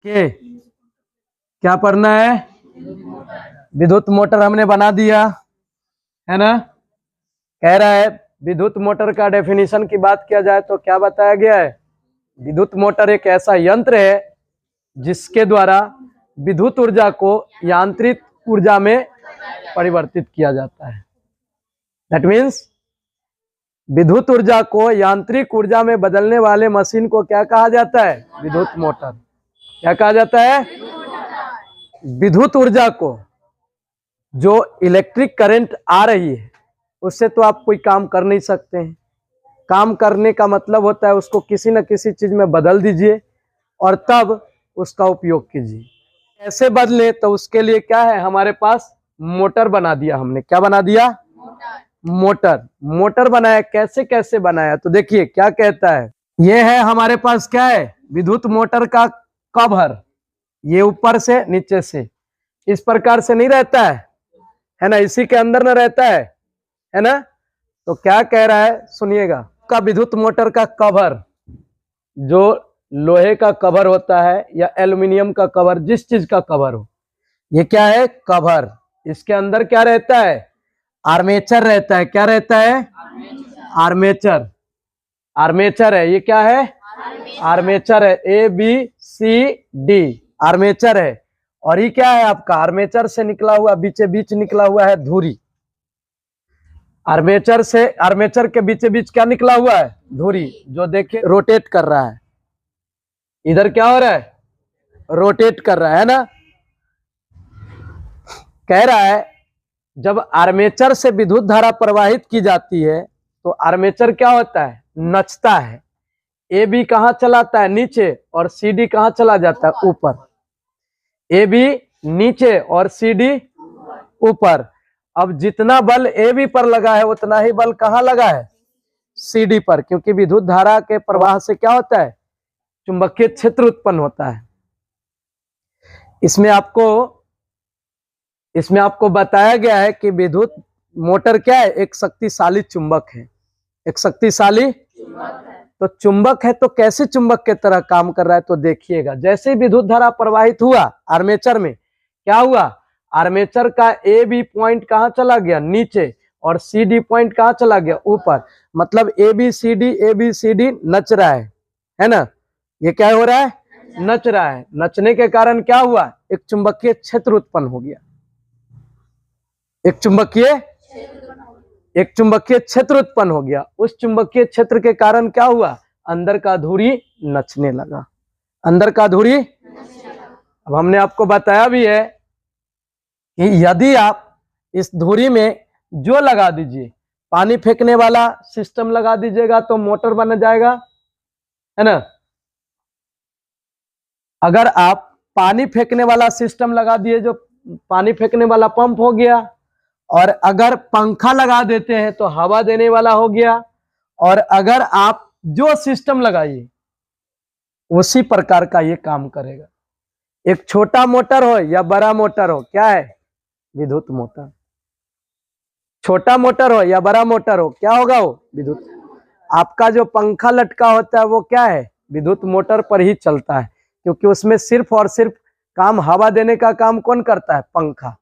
के क्या पढ़ना है? विद्युत मोटर हमने बना दिया है ना। कह रहा है विद्युत मोटर का डेफिनेशन की बात किया जाए तो क्या बताया गया है? विद्युत मोटर एक ऐसा यंत्र है जिसके द्वारा विद्युत ऊर्जा को यांत्रिक ऊर्जा में परिवर्तित किया जाता है। दैट मीन्स विद्युत ऊर्जा को यांत्रिक ऊर्जा में बदलने वाले मशीन को क्या कहा जाता है? विद्युत मोटर। क्या कहा जाता है? विद्युत ऊर्जा को जो इलेक्ट्रिक करंट आ रही है उससे तो आप कोई काम कर नहीं सकते हैं। काम करने का मतलब होता है उसको किसी न किसी चीज में बदल दीजिए और तब उसका उपयोग कीजिए। कैसे बदले? तो उसके लिए क्या है हमारे पास? मोटर बना दिया हमने। क्या बना दिया? मोटर। मोटर बनाया। कैसे कैसे बनाया? तो देखिए क्या कहता है। ये है हमारे पास क्या है? विद्युत मोटर का कवर। ये ऊपर से नीचे से इस प्रकार से नहीं रहता है ना, इसी के अंदर न रहता है ना। तो क्या कह रहा है सुनिएगा। का विद्युत मोटर का कवर, जो लोहे का कवर होता है या एल्युमिनियम का कवर, जिस चीज का कवर हो, ये क्या है? कवर। इसके अंदर क्या रहता है? आर्मेचर रहता है। क्या रहता है? आर्मेचर। आर्मेचर है। ये क्या है? आर्मेचर है। ABCD आर्मेचर है। और ये क्या है आपका? आर्मेचर से निकला हुआ बीचे बीच निकला हुआ है धुरी। आर्मेचर से, आर्मेचर के बीचे बीच क्या निकला हुआ है? धुरी। जो देखिए रोटेट कर रहा है। इधर क्या हो रहा है? रोटेट कर रहा है ना। कह रहा है जब आर्मेचर से विद्युत धारा प्रवाहित की जाती है तो आर्मेचर क्या होता है? नचता है। AB कहां चलाता है? नीचे। और CD कहां चला जाता है? ऊपर। AB नीचे और CD ऊपर। अब जितना बल AB पर लगा है उतना ही बल कहां लगा है? CD पर। क्योंकि विद्युत धारा के प्रवाह से क्या होता है? चुंबकीय क्षेत्र उत्पन्न होता है। इसमें आपको बताया गया है कि विद्युत मोटर क्या है? एक शक्तिशाली चुंबक है। एक शक्तिशाली तो चुंबक है। तो कैसे चुंबक के तरह काम कर रहा है? तो देखिएगा जैसे ही विद्युत धारा प्रवाहित हुआ आर्मेचर में, क्या हुआ? आर्मेचर का AB पॉइंट कहां चला गया? नीचे। और CD पॉइंट कहां चला गया? ऊपर। मतलब ABCD नच रहा है ना। ये क्या हो रहा है? नच रहा है। नचने के कारण क्या हुआ? एक चुंबकीय क्षेत्र उत्पन्न हो गया। एक चुंबकीय क्षेत्र उत्पन्न हो गया। उस चुंबकीय क्षेत्र के कारण क्या हुआ? अंदर का धुरी नचने लगा। अंदर का धुरी। अब हमने आपको बताया भी है कि यदि आप इस धुरी में जो लगा दीजिए, पानी फेंकने वाला सिस्टम लगा दीजिएगा तो मोटर बन जाएगा, है ना। अगर आप पानी फेंकने वाला सिस्टम लगा दिए, जो पानी फेंकने वाला पंप हो गया। और अगर पंखा लगा देते हैं तो हवा देने वाला हो गया। और अगर आप जो सिस्टम लगाइए उसी प्रकार का ये काम करेगा। एक छोटा मोटर हो या बड़ा मोटर हो, क्या है? विद्युत मोटर। छोटा मोटर हो या बड़ा मोटर हो, क्या होगा वो? विद्युत। आपका जो पंखा लटका होता है वो क्या है? विद्युत मोटर पर ही चलता है। क्योंकि उसमें सिर्फ और सिर्फ काम हवा देने का काम कौन करता है? पंखा।